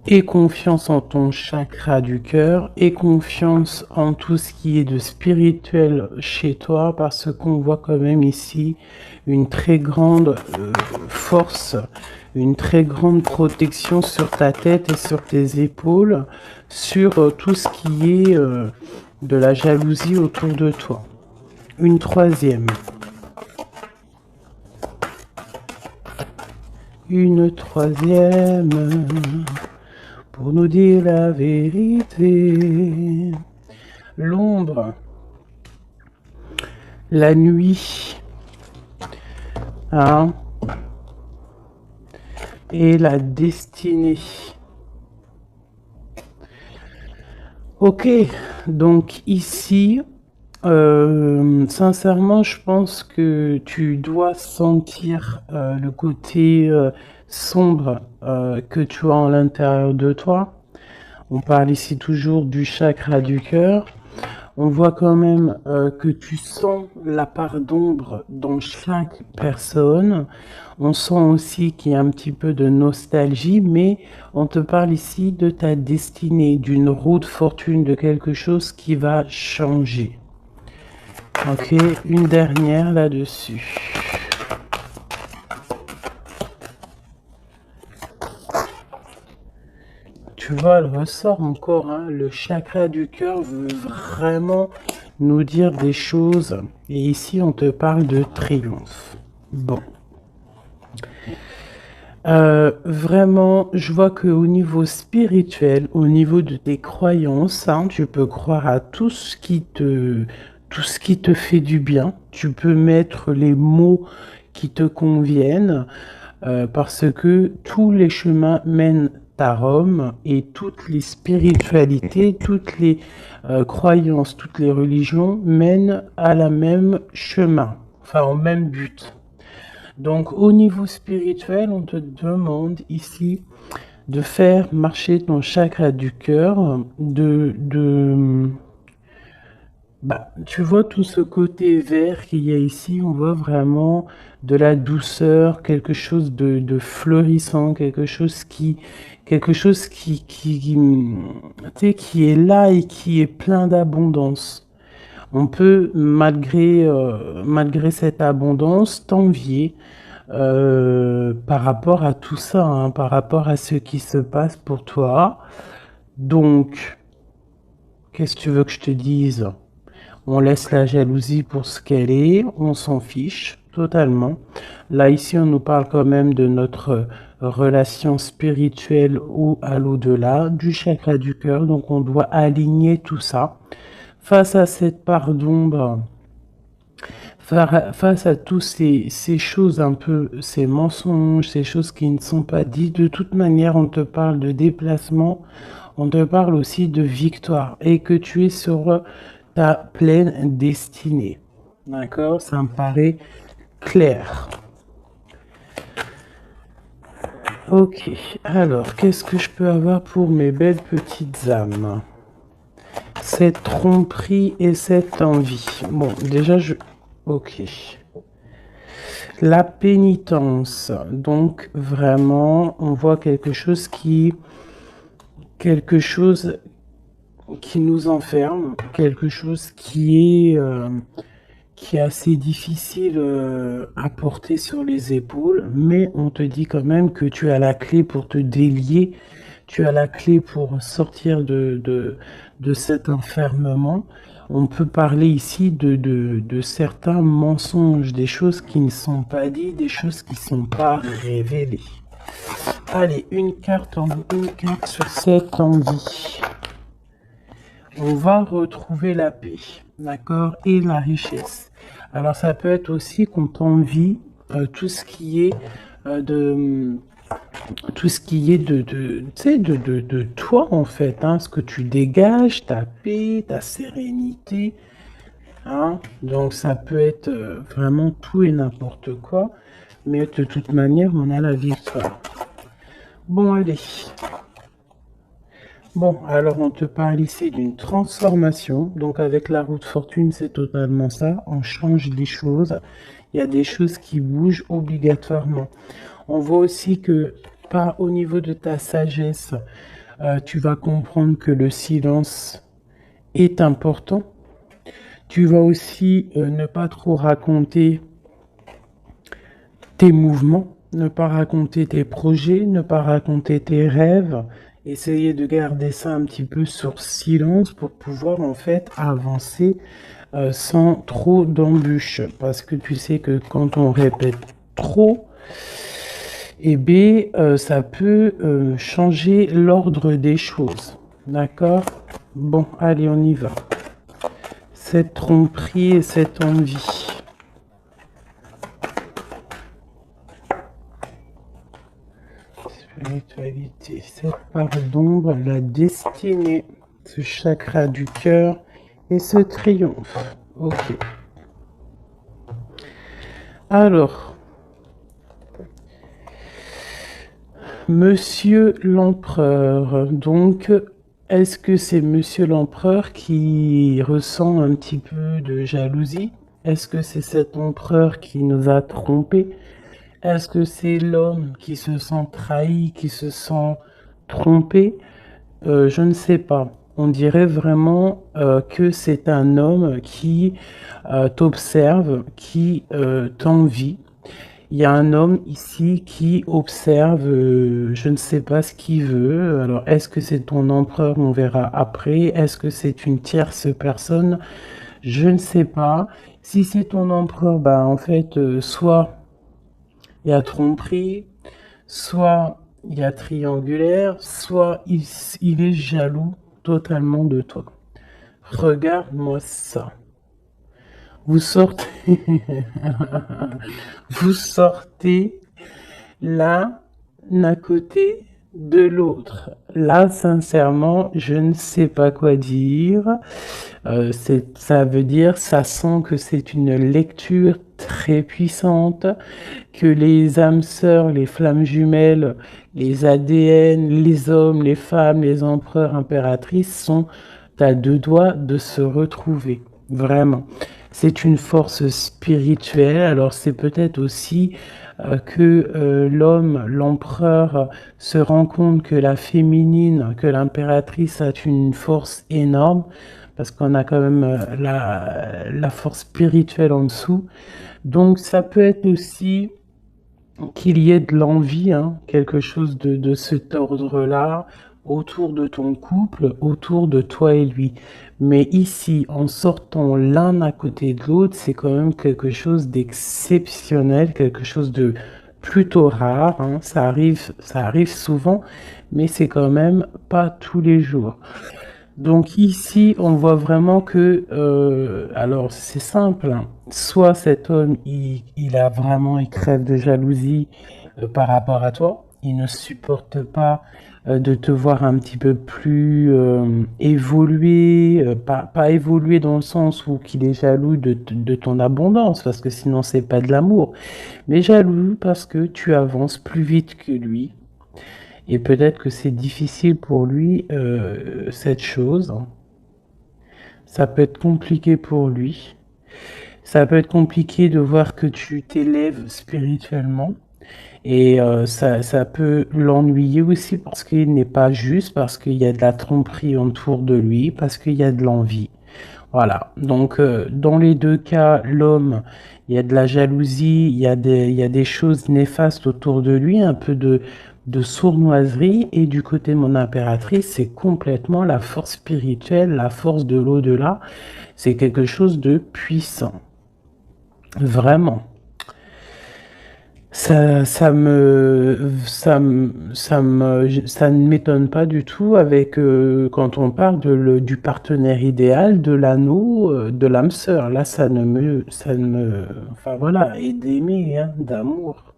Aie confiance en ton chakra du cœur, aie confiance en tout ce qui est de spirituel chez toi, parce qu'on voit quand même ici une très grande force, une très grande protection sur ta tête et sur tes épaules, sur tout ce qui est de la jalousie autour de toi. Une troisième. Une troisième. Pour nous dire la vérité. L'ombre. La nuit. Hein? Et la destinée. Ok, donc ici, sincèrement, je pense que tu dois sentir le côté sombre que tu as à l'intérieur de toi. On parle ici toujours du chakra du cœur. On voit quand même que tu sens la part d'ombre dans chaque personne. On sent aussi qu'il y a un petit peu de nostalgie, mais on te parle ici de ta destinée, d'une roue de fortune, de quelque chose qui va changer. Ok, une dernière là-dessus. Tu vois, elle ressort encore, hein, le chakra du cœur veut vraiment nous dire des choses. Et ici, on te parle de triomphe. Bon. Vraiment, je vois qu'au niveau spirituel, au niveau de tes croyances, hein, tu peux croire à tout ce qui te fait du bien. Tu peux mettre les mots qui te conviennent, parce que tous les chemins mènent à Rome et toutes les spiritualités, toutes les croyances, toutes les religions mènent à la même chemin, enfin au même but. Donc au niveau spirituel, on te demande ici de faire marcher ton chakra du cœur, tu vois tout ce côté vert qu'il y a ici, on voit vraiment de la douceur, quelque chose de fleurissant, quelque chose tu sais, qui est là et qui est plein d'abondance. On peut, malgré cette abondance, t'envier par rapport à tout ça, hein, par rapport à ce qui se passe pour toi. Donc, qu'est-ce que tu veux que je te dise? On laisse la jalousie pour ce qu'elle est, on s'en fiche totalement. Là, ici, on nous parle quand même de notre relation spirituelle ou à l'au-delà, du chakra du cœur, donc on doit aligner tout ça. Face à cette part d'ombre, face à tous ces choses un peu, ces mensonges, ces choses qui ne sont pas dites, de toute manière, on te parle de déplacement, on te parle aussi de victoire et que tu es sur ta pleine destinée. D'accord? Ça me paraît clair. Ok, alors, qu'est-ce que je peux avoir pour mes belles petites âmes? Cette tromperie et cette envie. Bon, déjà, Ok. La pénitence. Donc, vraiment, on voit quelque chose qui nous enferme, quelque chose qui est assez difficile à porter sur les épaules, mais on te dit quand même que tu as la clé pour te délier, tu as la clé pour sortir de cet enfermement. On peut parler ici de certains mensonges, des choses qui ne sont pas dites, des choses qui ne sont pas révélées. Allez, une carte sur cette envie. On va retrouver la paix, d'accord, et la richesse. Alors ça peut être aussi qu'on t'envie tout ce qui est tout ce qui est tu sais, de toi en fait, hein, ce que tu dégages, ta paix, ta sérénité, hein. Donc ça peut être vraiment tout et n'importe quoi, mais de toute manière, on a la victoire. Bon, allez. Bon, alors on te parle ici d'une transformation. Donc avec la roue de fortune, c'est totalement ça. On change les choses. Il y a des choses qui bougent obligatoirement. On voit aussi que pas au niveau de ta sagesse, tu vas comprendre que le silence est important. Tu vas aussi ne pas trop raconter tes mouvements, ne pas raconter tes projets, ne pas raconter tes rêves. Essayer de garder ça un petit peu sur silence pour pouvoir en fait avancer sans trop d'embûches. Parce que tu sais que quand on répète trop, eh bien, ça peut changer l'ordre des choses. D'accord? Bon, allez, on y va. Cette tromperie et cette envie. Spiritualité, cette part d'ombre, la destinée, ce chakra du cœur et ce triomphe. Ok. Alors, Monsieur l'Empereur, donc, est-ce que c'est Monsieur l'Empereur qui ressent un petit peu de jalousie? Est-ce que c'est cet empereur qui nous a trompés? Est-ce que c'est l'homme qui se sent trahi, qui se sent trompé? Je ne sais pas. On dirait vraiment que c'est un homme qui t'observe, qui t'envie. Il y a un homme ici qui observe, je ne sais pas ce qu'il veut. Alors, est-ce que c'est ton empereur? On verra après. Est-ce que c'est une tierce personne? Je ne sais pas. Si c'est ton empereur, bah en fait, soit il y a tromperie, soit il y a triangulaire, soit il est jaloux totalement de toi. Regarde-moi ça. Vous sortez, vous sortez l'un à côté de l'autre. Là, sincèrement, je ne sais pas quoi dire. Ça veut dire, ça sent que c'est une lecture très puissante, que les âmes sœurs, les flammes jumelles, les ADN, les hommes, les femmes, les empereurs, impératrices sont à deux doigts de se retrouver. Vraiment. C'est une force spirituelle. Alors c'est peut-être aussi que l'homme, l'empereur, se rend compte que la féminine, que l'impératrice a une force énorme, parce qu'on a quand même la force spirituelle en dessous. Donc ça peut être aussi qu'il y ait de l'envie, hein, quelque chose de cet ordre-là, autour de ton couple, autour de toi et lui. Mais ici, en sortant l'un à côté de l'autre, c'est quand même quelque chose d'exceptionnel, quelque chose de plutôt rare, hein. Ça arrive souvent, mais c'est quand même pas tous les jours. Donc ici, on voit vraiment que, alors c'est simple, hein. Soit cet homme, il crève de jalousie par rapport à toi, il ne supporte pas de te voir un petit peu plus évoluer, pas évoluer dans le sens où qu'il est jaloux de ton abondance, parce que sinon c'est pas de l'amour, mais jaloux parce que tu avances plus vite que lui. Et peut-être que c'est difficile pour lui, cette chose. Ça peut être compliqué pour lui. Ça peut être compliqué de voir que tu t'élèves spirituellement. Et ça peut l'ennuyer aussi parce qu'il n'est pas juste, parce qu'il y a de la tromperie autour de lui, parce qu'il y a de l'envie. Voilà. Donc, dans les deux cas, l'homme, il y a de la jalousie, il y a des choses néfastes autour de lui, un peu de sournoiserie. Et du côté de mon impératrice, c'est complètement la force spirituelle, la force de l'au-delà. C'est quelque chose de puissant. Vraiment. Ça ne m'étonne pas du tout avec quand on parle du partenaire idéal, de l'anneau, de l'âme sœur. Là, enfin voilà, et d'aimer, hein, d'amour.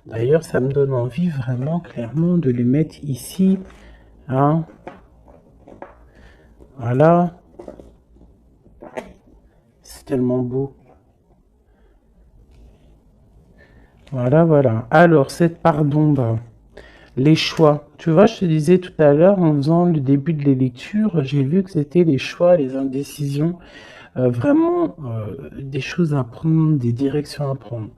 D'ailleurs, ça me donne envie vraiment clairement de les mettre ici, hein. Voilà, c'est tellement beau. Voilà, voilà. Alors, cette part d'ombre. Les choix. Tu vois, je te disais tout à l'heure, en faisant le début de les lectures, j'ai vu que c'était les choix, les indécisions. vraiment des choses à prendre, des directions à prendre.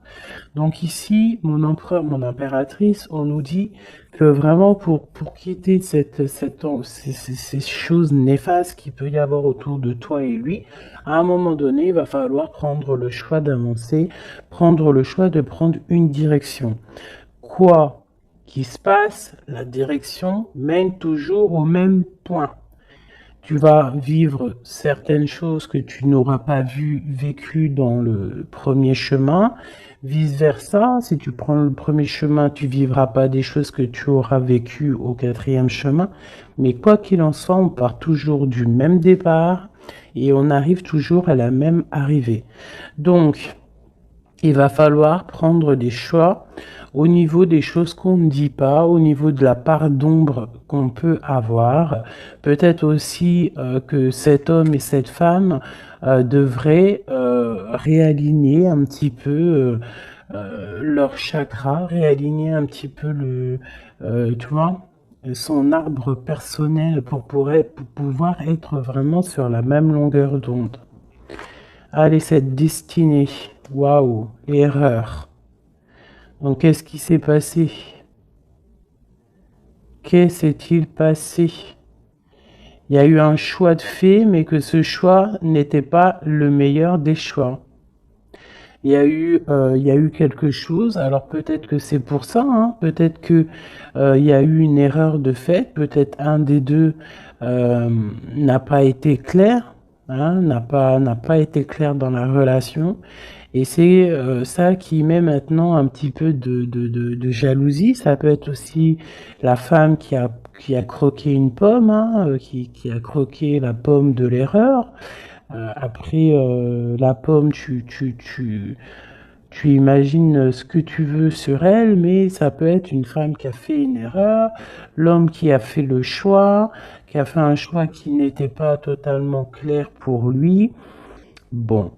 Donc ici, mon empereur, mon impératrice, on nous dit que vraiment pour quitter ces choses néfastes qu'il peut y avoir autour de toi et lui, à un moment donné, il va falloir prendre le choix d'avancer, prendre le choix de prendre une direction. Quoi qu'il se passe, la direction mène toujours au même point. Tu vas vivre certaines choses que tu n'auras pas vécues dans le premier chemin. Vice versa, si tu prends le premier chemin, tu vivras pas des choses que tu auras vécues au quatrième chemin. Mais quoi qu'il en soit, on part toujours du même départ et on arrive toujours à la même arrivée. Donc, il va falloir prendre des choix au niveau des choses qu'on ne dit pas, au niveau de la part d'ombre qu'on peut avoir. Peut-être aussi que cet homme et cette femme devraient réaligner un petit peu leur chakra, réaligner un petit peu tu vois, son arbre personnel pour pouvoir être vraiment sur la même longueur d'onde. Allez, cette destinée. Waouh, erreur. Donc, qu'est-ce qui s'est passé? Qu'est-ce s'est-il passé? Il y a eu un choix de fait, mais que ce choix n'était pas le meilleur des choix. Il y a eu quelque chose. Alors peut-être que c'est pour ça, hein. Peut-être que il y a eu une erreur de fait. Peut-être un des deux n'a pas été clair, hein, n'a pas été clair dans la relation. Et c'est ça qui met maintenant un petit peu de jalousie. Ça peut être aussi la femme qui a croqué une pomme, hein, qui a croqué la pomme de l'erreur. Après, la pomme, tu imagines ce que tu veux sur elle, mais ça peut être une femme qui a fait une erreur, l'homme qui a fait le choix, qui a fait un choix qui n'était pas totalement clair pour lui. Bon,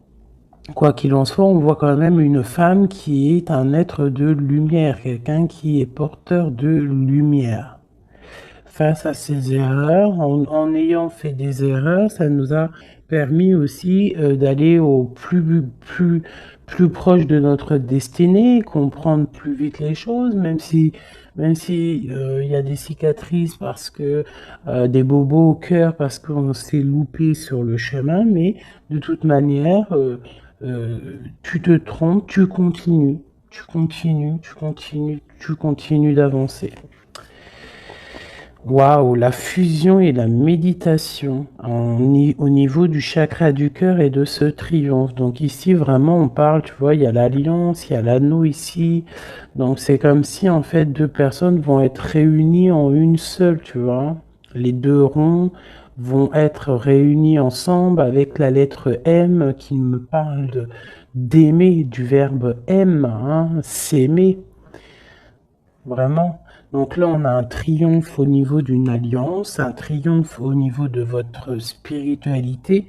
quoi qu'il en soit, on voit quand même une femme qui est un être de lumière, quelqu'un qui est porteur de lumière. Face à ces erreurs, en ayant fait des erreurs, ça nous a permis aussi d'aller au plus proche de notre destinée, comprendre plus vite les choses, même si il y a des cicatrices parce que des bobos au cœur parce qu'on s'est loupé sur le chemin, mais de toute manière, tu te trompes, tu continues d'avancer. Waouh, la fusion et la méditation au niveau du chakra du cœur et de ce triomphe. Donc ici, vraiment, on parle, tu vois, il y a l'alliance, il y a l'anneau ici. Donc c'est comme si, en fait, deux personnes vont être réunies en une seule, tu vois. Les deux ronds vont être réunis ensemble avec la lettre M qui me parle d'aimer, du verbe aime, hein, s'aimer. Vraiment. Donc là, on a un triomphe au niveau d'une alliance, un triomphe au niveau de votre spiritualité.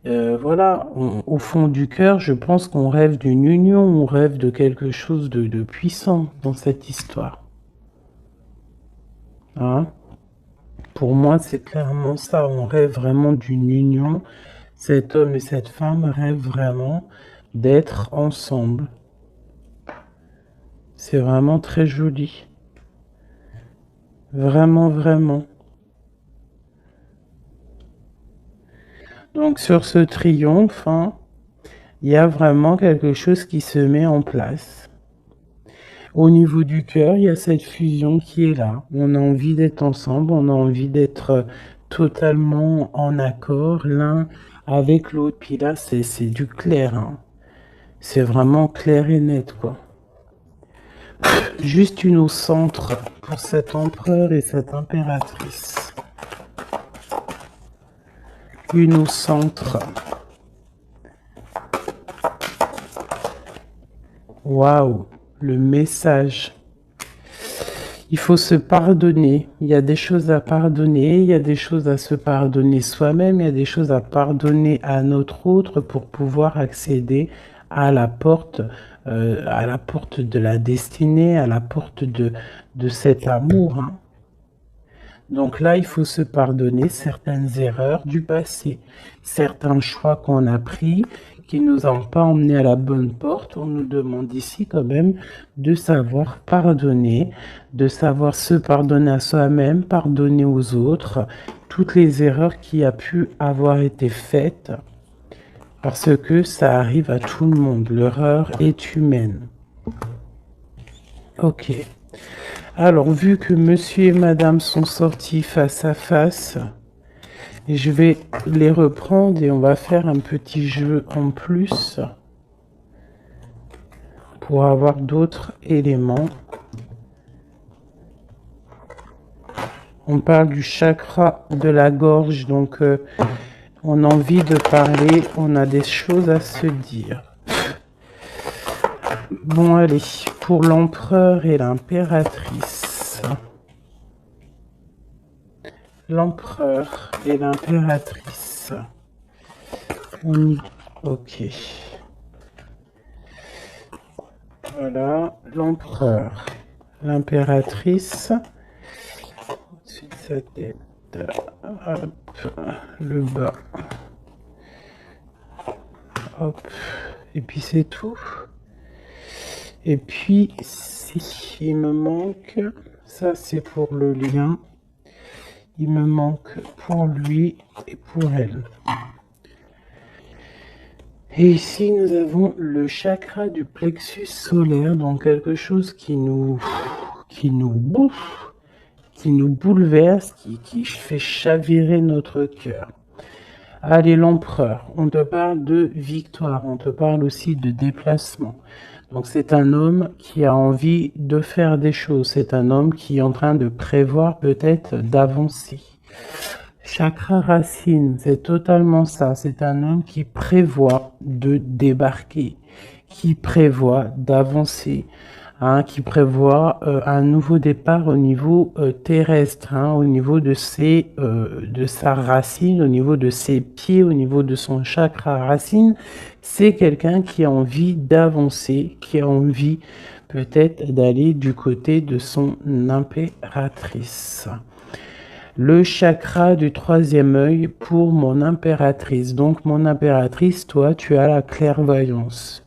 Voilà, au fond du cœur, je pense qu'on rêve d'une union, on rêve de quelque chose de puissant dans cette histoire. Hein? Pour moi, c'est clairement ça, on rêve vraiment d'une union. Cet homme et cette femme rêvent vraiment d'être ensemble. C'est vraiment très joli. Vraiment, vraiment. Donc sur ce triomphe, hein, il y a vraiment quelque chose qui se met en place. Au niveau du cœur, il y a cette fusion qui est là. On a envie d'être ensemble, on a envie d'être totalement en accord l'un avec l'autre. Puis là, c'est du clair, hein. C'est vraiment clair et net, quoi. Juste une au centre pour cet empereur et cette impératrice. Une au centre. Waouh, le message. Il faut se pardonner. Il y a des choses à pardonner, il y a des choses à se pardonner soi-même, il y a des choses à pardonner à notre autre pour pouvoir accéder à la porte de la destinée, à la porte de cet amour, hein. Donc là, il faut se pardonner certaines erreurs du passé, certains choix qu'on a pris qui nous ont pas emmenés à la bonne porte. On nous demande ici quand même de savoir pardonner, de savoir se pardonner à soi-même, pardonner aux autres, toutes les erreurs qui a pu avoir été faites, parce que ça arrive à tout le monde. L'erreur est humaine. Ok. Alors, vu que monsieur et madame sont sortis face à face, je vais les reprendre et on va faire un petit jeu en plus pour avoir d'autres éléments. On parle du chakra de la gorge, donc on a envie de parler, on a des choses à se dire. Bon, allez, pour l'empereur et l'impératrice. L'empereur et l'impératrice. On y... Ok. Voilà, l'empereur. L'impératrice. Au-dessus de sa tête. Hop. Le bas. Hop. Et puis c'est tout. Et puis, si il me manque, ça c'est pour le lien, il me manque pour lui et pour elle. Et ici, nous avons le chakra du plexus solaire, donc quelque chose qui nous bouffe, qui nous bouleverse, qui fait chavirer notre cœur. Allez, l'empereur, on te parle de victoire, on te parle aussi de déplacement. Donc c'est un homme qui a envie de faire des choses, c'est un homme qui est en train de prévoir peut-être d'avancer. Chakra racine, c'est totalement ça, c'est un homme qui prévoit de débarquer, qui prévoit d'avancer, qui prévoit un nouveau départ au niveau terrestre, au niveau de sa racine, au niveau de ses pieds, au niveau de son chakra racine. C'est quelqu'un qui a envie d'avancer, qui a envie peut-être d'aller du côté de son impératrice. Le chakra du troisième œil pour mon impératrice. Donc mon impératrice, toi, tu as la clairvoyance.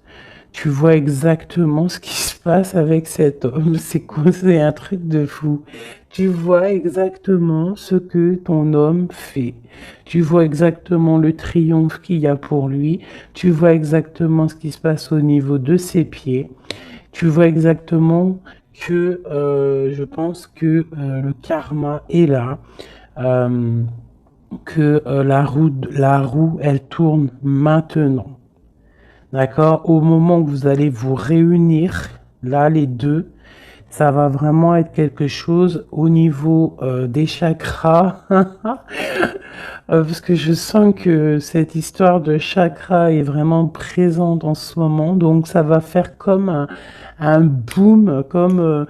Tu vois exactement ce qui se passe avec cet homme. C'est quoi? C'est un truc de fou. Tu vois exactement ce que ton homme fait. Tu vois exactement le triomphe qu'il y a pour lui. Tu vois exactement ce qui se passe au niveau de ses pieds. Tu vois exactement que je pense que le karma est là. Que la roue, elle tourne maintenant. D'accord? Au moment où vous allez vous réunir, là, les deux, ça va vraiment être quelque chose au niveau des chakras. Parce que je sens que cette histoire de chakra est vraiment présente en ce moment. Donc, ça va faire comme un boom, comme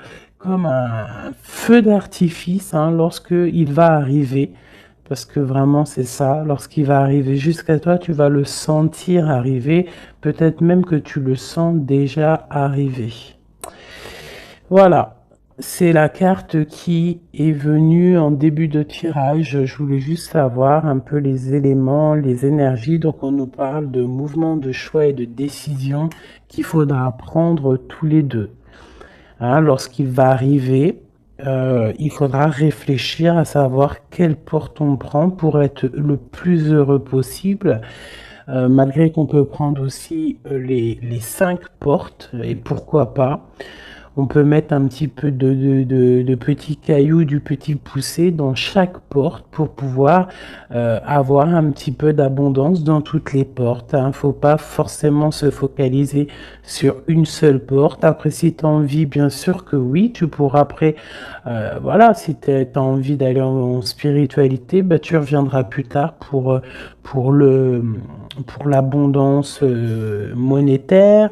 un feu d'artifice lorsque il va arriver. Parce que vraiment, c'est ça. Lorsqu'il va arriver jusqu'à toi, tu vas le sentir arriver. Peut-être même que tu le sens déjà arriver. Voilà. C'est la carte qui est venue en début de tirage. Je voulais juste savoir un peu les éléments, les énergies. Donc, on nous parle de mouvement, de choix et de décision qu'il faudra prendre tous les deux. Lorsqu'il va arriver, il faudra réfléchir à savoir quelle porte on prend pour être le plus heureux possible. Malgré qu'on peut prendre aussi les 5 portes, et pourquoi pas. On peut mettre un petit peu de petits cailloux, du petit poussé dans chaque porte pour pouvoir avoir un petit peu d'abondance dans toutes les portes. Faut pas forcément se focaliser sur une seule porte. Après, si tu as envie, bien sûr que oui, tu pourras après, voilà, si tu as envie d'aller en spiritualité, tu reviendras plus tard pour l'abondance monétaire.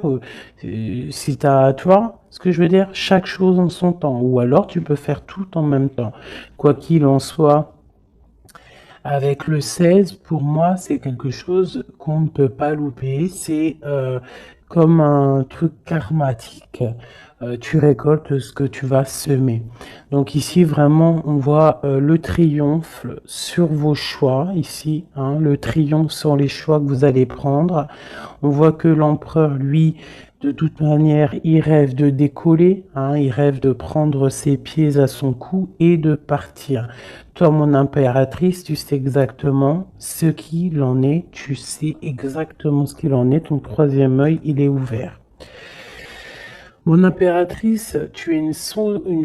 Si tu as, tu vois, ce que je veux dire, chaque chose en son temps. Ou alors, tu peux faire tout en même temps. Quoi qu'il en soit, avec le 16, pour moi, c'est quelque chose qu'on ne peut pas louper. C'est comme un truc karmatique. Tu récoltes ce que tu vas semer. Donc ici, vraiment, on voit le triomphe sur vos choix, ici, hein, le triomphe sur les choix que vous allez prendre. On voit que l'empereur, lui, de toute manière, il rêve de décoller, hein, il rêve de prendre ses pieds à son cou et de partir. Toi, mon impératrice, tu sais exactement ce qu'il en est, tu sais exactement ce qu'il en est, ton troisième œil, il est ouvert. Mon impératrice, tu es une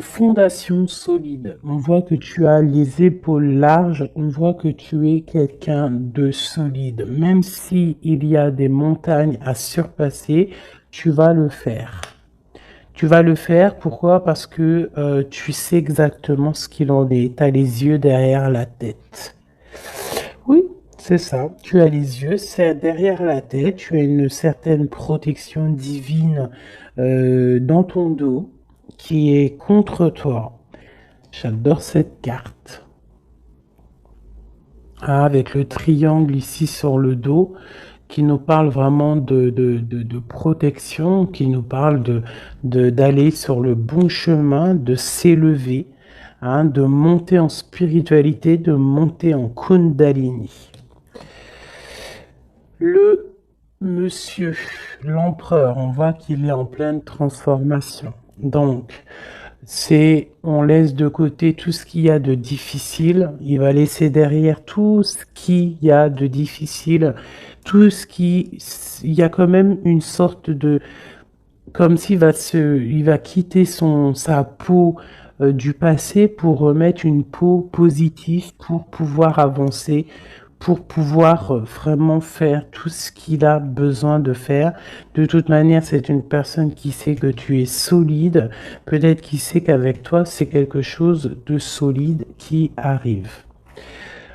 fondation solide. On voit que tu as les épaules larges, on voit que tu es quelqu'un de solide. Même si il y a des montagnes à surpasser, tu vas le faire. Tu vas le faire, pourquoi? Parce que tu sais exactement ce qu'il en est. Tu as les yeux derrière la tête. Oui, c'est ça. Tu as les yeux, c'est derrière la tête. Tu as une certaine protection divine dans ton dos qui est contre toi. J'adore cette carte. Ah, avec le triangle ici sur le dos qui nous parle vraiment de protection, qui nous parle d'aller sur le bon chemin, de s'élever, hein, de monter en spiritualité, de monter en Kundalini. Le monsieur, l'empereur, on voit qu'il est en pleine transformation. Donc, on laisse de côté tout ce qu'il y a de difficile. Il va laisser derrière tout ce qu'il y a de difficile. Il y a quand même une sorte de, comme il va quitter sa peau du passé pour remettre une peau positive pour pouvoir avancer, pour pouvoir vraiment faire tout ce qu'il a besoin de faire. De toute manière, c'est une personne qui sait que tu es solide, peut-être qu'il sait qu'avec toi, c'est quelque chose de solide qui arrive.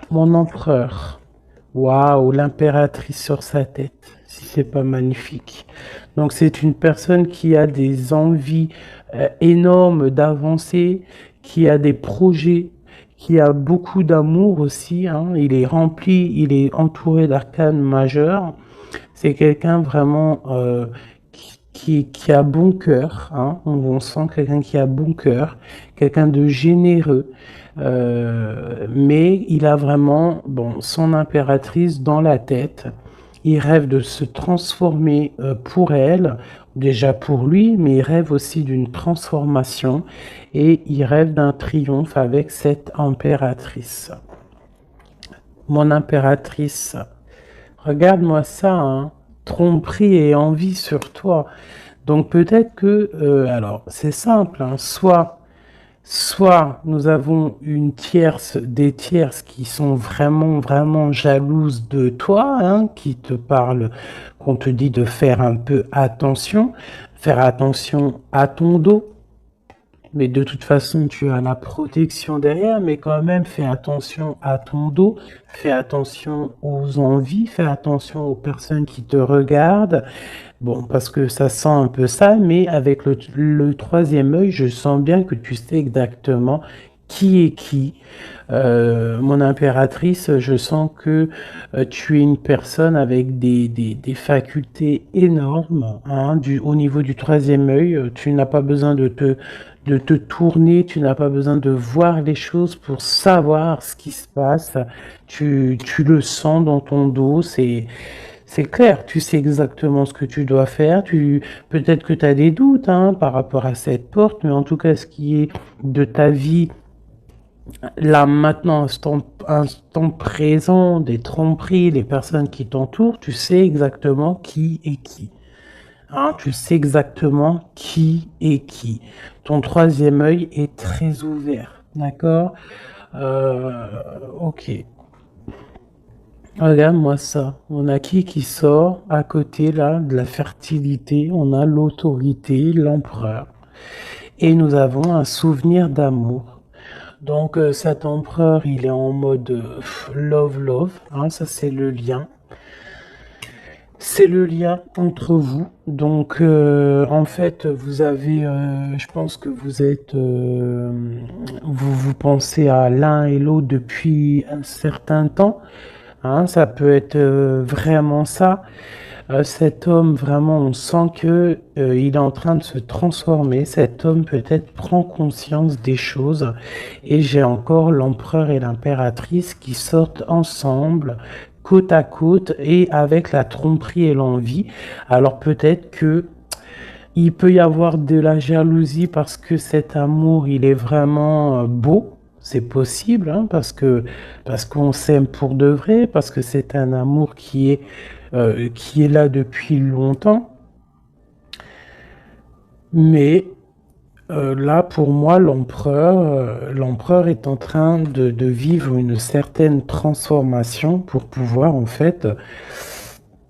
Mon empereur, waouh, l'impératrice sur sa tête, si c'est pas magnifique. Donc c'est une personne qui a des envies énormes d'avancer, qui a des projets, qui a beaucoup d'amour aussi, hein. Il est rempli, il est entouré d'arcanes majeures. C'est quelqu'un vraiment qui a bon cœur, hein. On sent quelqu'un qui a bon cœur, quelqu'un de généreux. Mais il a vraiment son impératrice dans la tête. Il rêve de se transformer pour elle, déjà pour lui, mais il rêve aussi d'une transformation et il rêve d'un triomphe avec cette impératrice. Mon impératrice, regarde-moi ça, hein, tromperie et envie sur toi. Donc peut-être que, alors c'est simple, hein, soit nous avons des tierces qui sont vraiment, vraiment jalouses de toi, hein, qui te parlent, qu'on te dit de faire un peu attention, faire attention à ton dos. Mais de toute façon, tu as la protection derrière, mais quand même, fais attention à ton dos, fais attention aux envies, fais attention aux personnes qui te regardent. Bon, parce que ça sent un peu ça, mais avec le troisième œil, je sens bien que tu sais exactement qui est qui. Mon impératrice, je sens que tu es une personne avec des facultés énormes, hein, au niveau du troisième œil. Tu n'as pas besoin de te tourner, tu n'as pas besoin de voir les choses pour savoir ce qui se passe. Tu le sens dans ton dos, c'est clair, tu sais exactement ce que tu dois faire. Peut-être que tu as des doutes, hein, par rapport à cette porte, mais en tout cas, ce qui est de ta vie, là maintenant, instant présent, des tromperies, les personnes qui t'entourent, tu sais exactement qui est qui. Hein, tu sais exactement qui est qui. Ton troisième œil est très ouvert, d'accord? Ok. Regarde-moi ça. On a qui sort à côté là de la fertilité. On a l'autorité, l'empereur. Et nous avons un souvenir d'amour. Donc cet empereur, il est en mode love, hein, ça c'est le lien. C'est le lien entre vous. Donc en fait, vous avez, je pense que vous pensez à l'un et l'autre depuis un certain temps. hein, ça peut être vraiment ça. Cet homme, vraiment, on sent que il est en train de se transformer. Cet homme peut-être prend conscience des choses. Et j'ai encore l'empereur et l'impératrice qui sortent ensemble, côte à côte, et avec la tromperie et l'envie. Alors peut-être que il peut y avoir de la jalousie parce que cet amour, il est vraiment beau. C'est possible, hein, parce qu'on s'aime pour de vrai, parce que c'est un amour qui est là depuis longtemps. Mais là, pour moi, l'empereur est en train de vivre une certaine transformation pour pouvoir, en fait,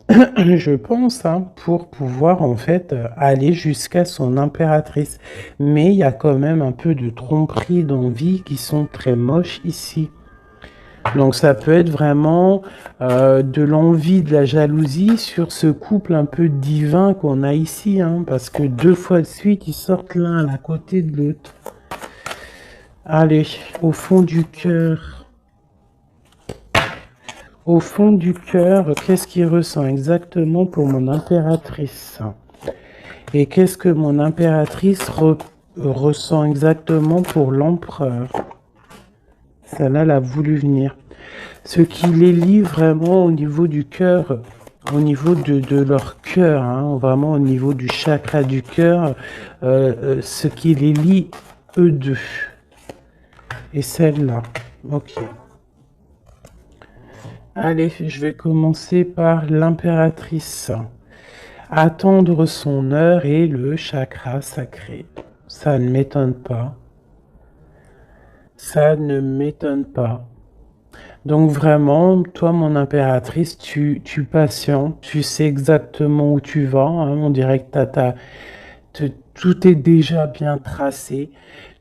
je pense, hein, pour pouvoir, en fait, aller jusqu'à son impératrice. Mais il y a quand même un peu de tromperie d'envie qui sont très moches ici. Donc ça peut être vraiment de l'envie, de la jalousie sur ce couple un peu divin qu'on a ici, hein, parce que 2 fois de suite, ils sortent l'un à côté de l'autre. Allez, au fond du cœur. Au fond du cœur, qu'est-ce qu'il ressent exactement pour mon impératrice? Et qu'est-ce que mon impératrice ressent exactement pour l'empereur? Celle-là, elle a voulu venir. Ce qui les lie vraiment au niveau du cœur, au niveau de leur cœur, hein, vraiment au niveau du chakra du cœur, ce qui les lie eux deux. Et celle-là. Ok. Allez, je vais commencer par l'impératrice. Attendre son heure et le chakra sacré. Ça ne m'étonne pas. Ça ne m'étonne pas. Donc vraiment, toi, mon impératrice, tu patientes, tu sais exactement où tu vas, hein, on dirait que tout est déjà bien tracé.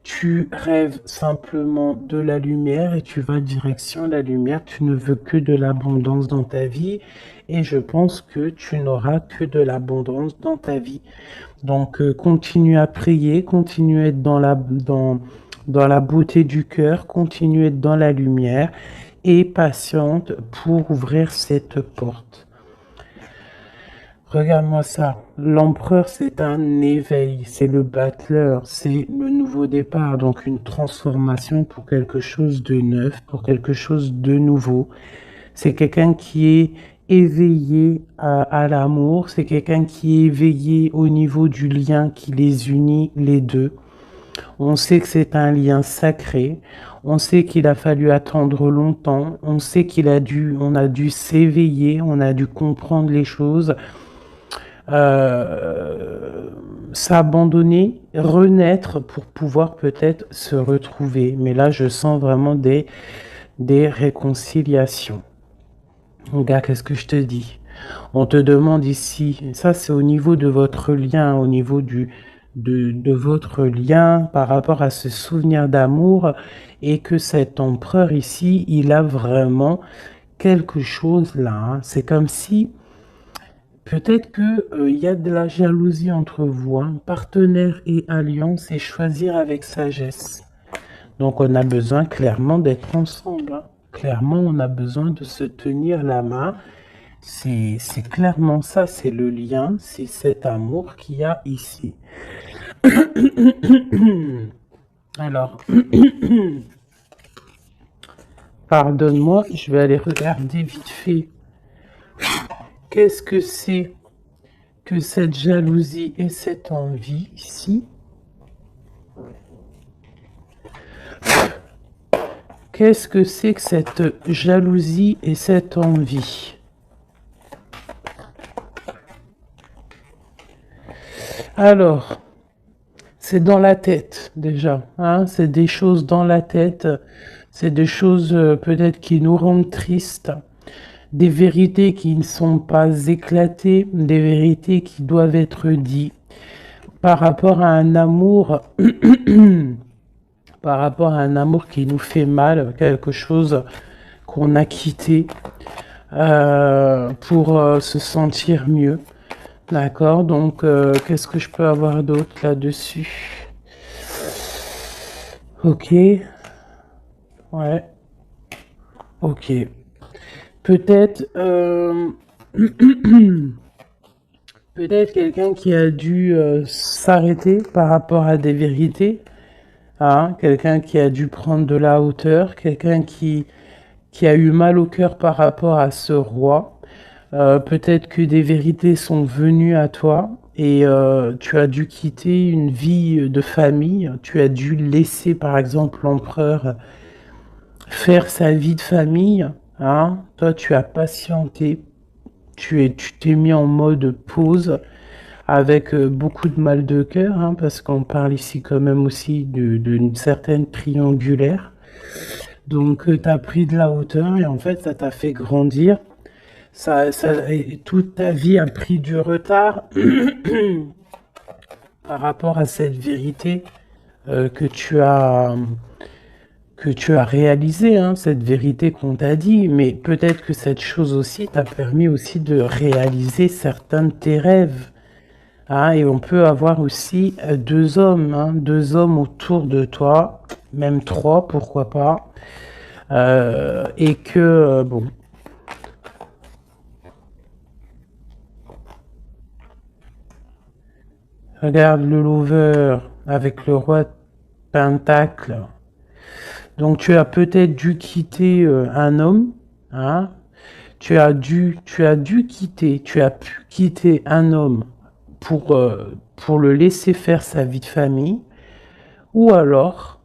Tu rêves simplement de la lumière et tu vas direction la lumière. Tu ne veux que de l'abondance dans ta vie et je pense que tu n'auras que de l'abondance dans ta vie. Donc continue à prier, continue à être dans la beauté du cœur, continue à être dans la lumière et patiente pour ouvrir cette porte. Regarde-moi ça. L'empereur, c'est un éveil, c'est le battleur, c'est le nouveau départ, donc une transformation pour quelque chose de neuf, pour quelque chose de nouveau. C'est quelqu'un qui est éveillé à l'amour, c'est quelqu'un qui est éveillé au niveau du lien qui les unit les deux. On sait que c'est un lien sacré, on sait qu'il a fallu attendre longtemps, on sait on a dû s'éveiller, on a dû comprendre les choses, euh, s'abandonner, renaître pour pouvoir peut-être se retrouver. Mais là, je sens vraiment des réconciliations. Regarde, qu'est-ce que je te dis? On te demande ici, ça c'est au niveau de votre lien, au niveau de votre lien par rapport à ce souvenir d'amour, et que cet empereur ici, il a vraiment quelque chose là, hein. C'est comme si peut-être que il y a de la jalousie entre vous, hein. Partenaire et alliance, et choisir avec sagesse. Donc on a besoin clairement d'être ensemble, hein. Clairement, on a besoin de se tenir la main. C'est clairement ça, c'est le lien, c'est cet amour qu'il y a ici. Alors, pardonne-moi, je vais aller regarder vite fait. Qu'est-ce que c'est que cette jalousie et cette envie ici? Qu'est-ce que c'est que cette jalousie et cette envie? Alors, c'est dans la tête déjà, hein, c'est des choses dans la tête, c'est des choses peut-être qui nous rendent tristes, des vérités qui ne sont pas éclatées, des vérités qui doivent être dites par rapport à un amour, par rapport à un amour qui nous fait mal, quelque chose qu'on a quitté pour se sentir mieux. D'accord, donc qu'est-ce que je peux avoir d'autre là-dessus? Ok, ouais, ok. Peut-être peut-être quelqu'un qui a dû s'arrêter par rapport à des vérités, hein, quelqu'un qui a dû prendre de la hauteur, quelqu'un qui a eu mal au cœur par rapport à ce roi. Peut-être que des vérités sont venues à toi et tu as dû quitter une vie de famille. Tu as dû laisser, par exemple, l'empereur faire sa vie de famille. Hein. Toi, tu as patienté. Tu t'es mis en mode pause avec beaucoup de mal de cœur, hein, parce qu'on parle ici quand même aussi d'une certaine triangulaire. Donc, tu as pris de la hauteur et en fait, ça t'a fait grandir. Toute ta vie a pris du retard par rapport à cette vérité euh, que tu as que tu as réalisée, hein, cette vérité qu'on t'a dit. Mais peut-être que cette chose aussi t'a permis aussi de réaliser certains de tes rêves. Hein, et on peut avoir aussi deux hommes, hein, deux hommes autour de toi, même trois, pourquoi pas. Et que, bon, regarde le lover avec le roi de Pentacle. Donc tu as peut-être dû quitter un homme, hein. Tu as pu quitter un homme pour le laisser faire sa vie de famille, ou alors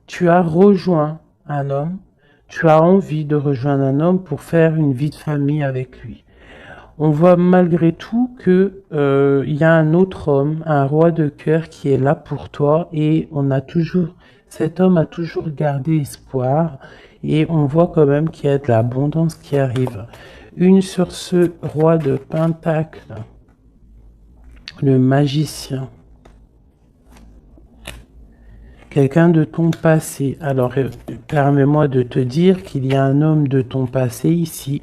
tu as rejoint un homme, tu as envie de rejoindre un homme pour faire une vie de famille avec lui. On voit malgré tout que il y a un autre homme, un roi de cœur qui est là pour toi et cet homme a toujours gardé espoir et on voit quand même qu'il y a de l'abondance qui arrive. Une sur ce roi de Pentacle, le magicien, quelqu'un de ton passé. Alors permets-moi de te dire qu'il y a un homme de ton passé ici.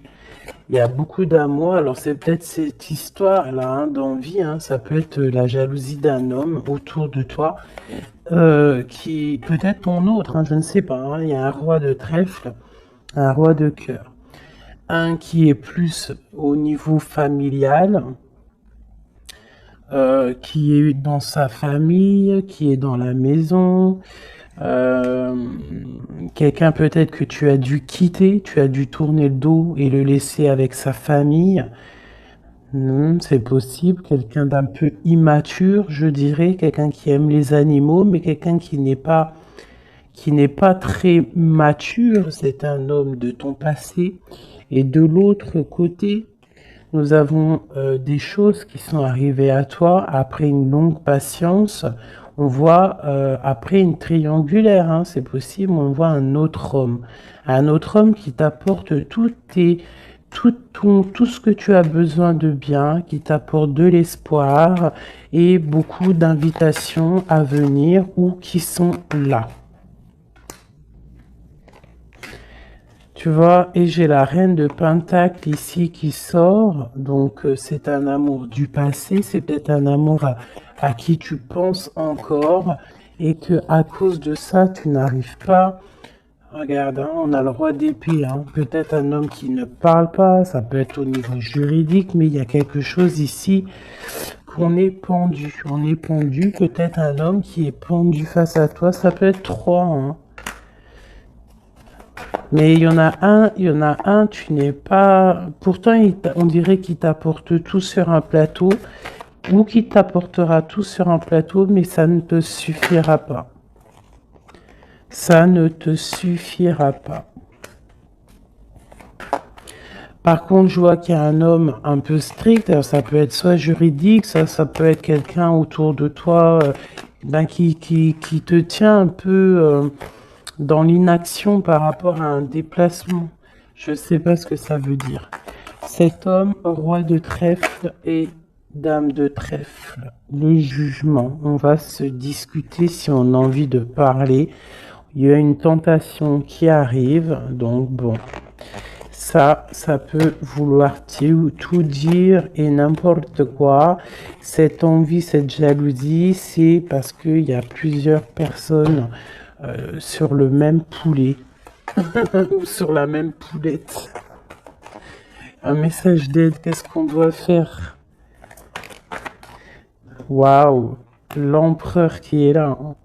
Il y a beaucoup d'amour. Alors c'est peut-être cette histoire-là d'envie. Hein, ça peut être la jalousie d'un homme autour de toi, qui peut-être ton autre. Hein, je ne sais pas. Hein, il y a un roi de trèfle, un roi de cœur, un qui est plus au niveau familial, qui est dans sa famille, qui est dans la maison. Euh, Quelqu'un peut-être que tu as dû quitter, tu as dû tourner le dos et le laisser avec sa famille. C'est possible. Quelqu'un d'un peu immature, je dirais, quelqu'un qui aime les animaux, mais quelqu'un qui n'est pas très mature. C'est un homme de ton passé. Et de l'autre côté, nous avons des choses qui sont arrivées à toi après une longue patience. On voit après une triangulaire, hein, c'est possible, on voit un autre homme qui t'apporte tout ce que tu as besoin de bien, qui t'apporte de l'espoir et beaucoup d'invitations à venir ou qui sont là. Tu vois, et j'ai la reine de Pentacle ici qui sort, donc c'est un amour du passé, c'est peut-être un amour à qui tu penses encore, et que à cause de ça, tu n'arrives pas. Regarde, hein, on a le roi d'épée, hein, peut-être un homme qui ne parle pas, ça peut être au niveau juridique, mais il y a quelque chose ici qu'on est pendu. On est pendu, peut-être un homme qui est pendu face à toi, ça peut être trois, hein. Mais il y en a un, tu n'es pas. Pourtant, on dirait qu'il t'apporte tout sur un plateau, ou qu'il t'apportera tout sur un plateau, mais ça ne te suffira pas. Ça ne te suffira pas. Par contre, je vois qu'il y a un homme un peu strict. Alors, ça peut être soit juridique, ça peut être quelqu'un autour de toi qui te tient un peu dans l'inaction par rapport à un déplacement. Je ne sais pas ce que ça veut dire. Cet homme, roi de trèfle et dame de trèfle. Le jugement. On va se discuter si on a envie de parler. Il y a une tentation qui arrive. Donc bon, ça peut vouloir tout dire et n'importe quoi. Cette envie, cette jalousie, c'est parce qu'il y a plusieurs personnes sur le même poulet ou sur la même poulette. Un message d'aide, qu'est-ce qu'on doit faire? Waouh, l'empereur qui est là, hein.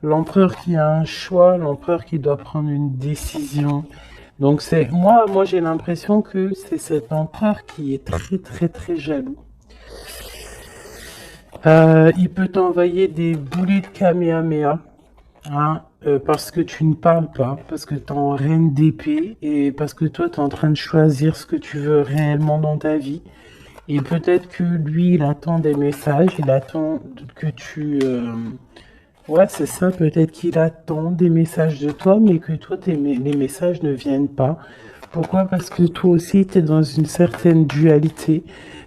L'empereur qui a un choix, l'empereur qui doit prendre une décision. Donc c'est moi j'ai l'impression que c'est cet empereur qui est très très très jaloux. Il peut t'envoyer des boulets de Kamehameha, hein, parce que tu ne parles pas, parce que tu es en reine d'épée et parce que toi tu es en train de choisir ce que tu veux réellement dans ta vie. Et peut-être que lui il attend des messages, il attend que tu. Ouais, c'est ça, peut-être qu'il attend des messages de toi, mais que toi, les messages ne viennent pas. Pourquoi? Parce que toi aussi, tu es dans une certaine dualité.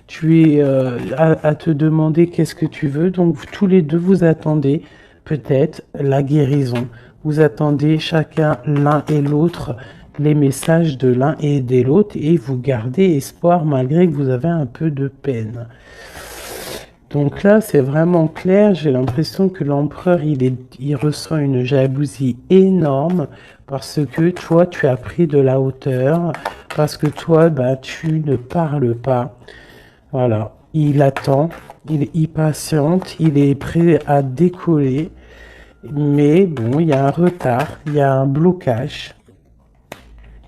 Tu es à te demander qu'est-ce que tu veux. Donc, tous les deux, vous attendez peut-être la guérison. Vous attendez chacun l'un et l'autre les messages de l'un et de l'autre et vous gardez espoir malgré que vous avez un peu de peine. Donc là, c'est vraiment clair. J'ai l'impression que l'empereur, il ressent une jalousie énorme parce que toi, tu as pris de la hauteur, parce que toi, bah, tu ne parles pas. Voilà. Il attend, il patiente, il est prêt à décoller. Mais bon, il y a un retard, il y a un blocage.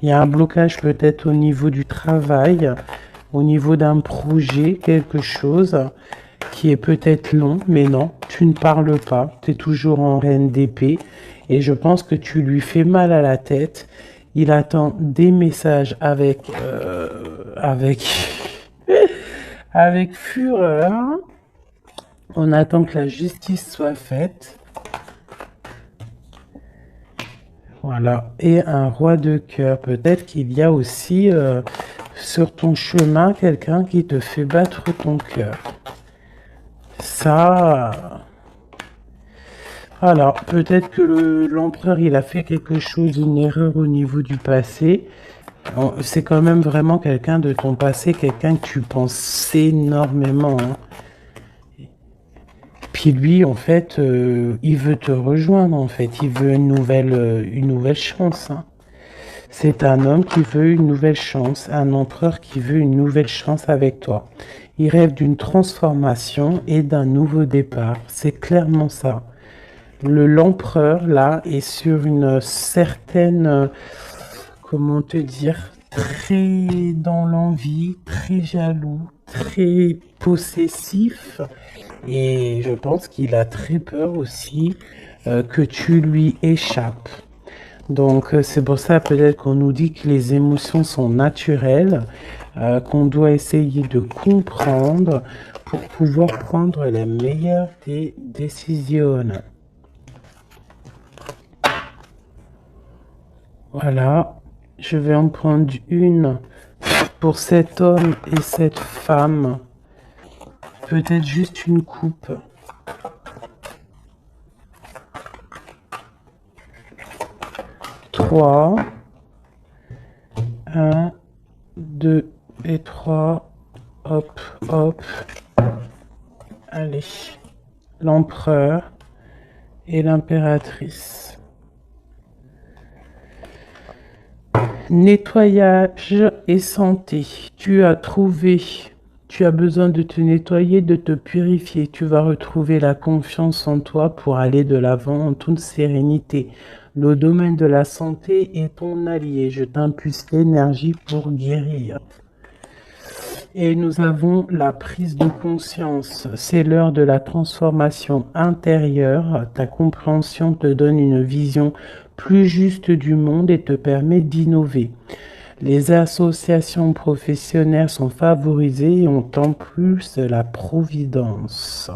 Il y a un blocage peut-être au niveau du travail, au niveau d'un projet, quelque chose qui est peut-être long, mais non, tu ne parles pas, tu es toujours en reine d'épée, et je pense que tu lui fais mal à la tête. Il attend des messages avec, avec fureur. On attend que la justice soit faite. Voilà, et un roi de cœur. Peut-être qu'il y a aussi sur ton chemin quelqu'un qui te fait battre ton cœur. Ça, alors peut-être que l'empereur il a fait quelque chose, une erreur au niveau du passé. C'est quand même vraiment quelqu'un de ton passé, quelqu'un que tu penses énormément, hein. Puis lui, en fait, il veut te rejoindre, en fait. Il veut une nouvelle chance, hein. C'est un homme qui veut une nouvelle chance, un empereur qui veut une nouvelle chance avec toi. Il rêve d'une transformation et d'un nouveau départ. C'est clairement ça. L'empereur, là, est sur une certaine, comment te dire, très dans l'envie, très jaloux, très possessif. Et je pense qu'il a très peur aussi que tu lui échappes. Donc c'est pour ça peut-être qu'on nous dit que les émotions sont naturelles, qu'on doit essayer de comprendre pour pouvoir prendre la meilleure des décisions. Voilà, je vais en prendre une pour cet homme et cette femme. Peut-être juste une coupe. 3, 1, 2 et 3. Hop, hop. Allez. L'empereur et l'impératrice. Nettoyage et santé. Tu as besoin de te nettoyer, de te purifier. Tu vas retrouver la confiance en toi pour aller de l'avant en toute sérénité. Le domaine de la santé est ton allié. Je t'impulse l'énergie pour guérir. Et nous avons la prise de conscience. C'est l'heure de la transformation intérieure. Ta compréhension te donne une vision plus juste du monde et te permet d'innover. Les associations professionnelles sont favorisées et ont en plus la providence.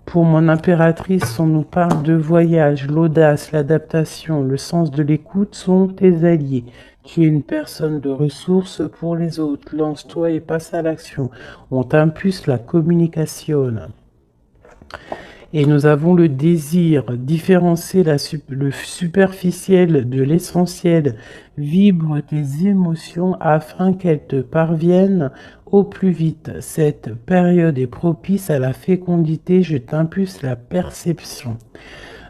Pour mon impératrice, on nous parle de voyage, l'audace, l'adaptation, le sens de l'écoute sont tes alliés. Tu es une personne de ressources pour les autres. Lance-toi et passe à l'action. On t'impulse la communication. Et nous avons le désir, différencier le superficiel de l'essentiel. Vibre tes émotions afin qu'elles te parviennent au plus vite. Cette période est propice à la fécondité. Je t'impulse la perception.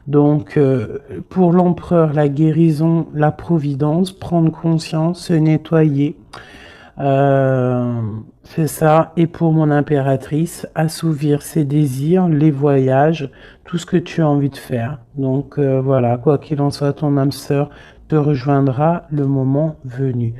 Donc, pour l'empereur, la guérison, la providence, prendre conscience, se nettoyer, euh, c'est ça. Et pour mon impératrice, assouvir ses désirs, les voyages, tout ce que tu as envie de faire. Donc, voilà, quoi qu'il en soit, ton âme sœur te rejoindra le moment venu.